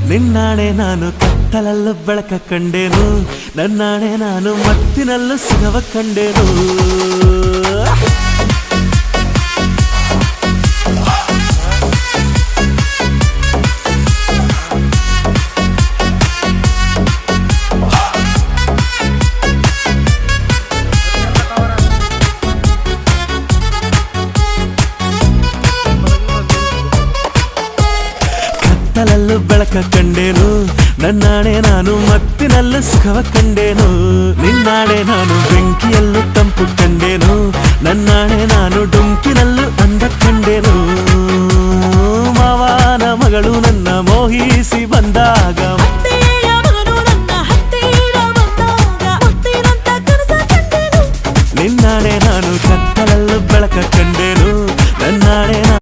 ನಿನ್ನಾಣೆ ನಾನು ಕತ್ತಲಲ್ಲೂ ಬೆಳಕ ಕಂಡೇನು, ನನ್ನಾಣೆ ನಾನು ಮತ್ತಿನಲ್ಲೂ ಸುಖವ ಕಂಡೇನು. ಕತ್ತಲಲ್ಲೂ ಬೆಳಕ ಕಂಡೇನು, ನನ್ನಾಣೆ ನಾನು ಮತ್ತಿನಲ್ಲೂ ಸುಖವ ಕಂಡೇನು. ನಿನ್ನಾಣೆ ನಾನು ಬೆಂಕಿಯಲ್ಲೂ ತಂಪು ಕಂಡೇನು, ನನ್ನಾಣೆ ನಾನು ಡೊಂಕಿನಲ್ಲೂ ಅಂದ ಕಂಡೇನು. ಮಾವನ ಮಗಳು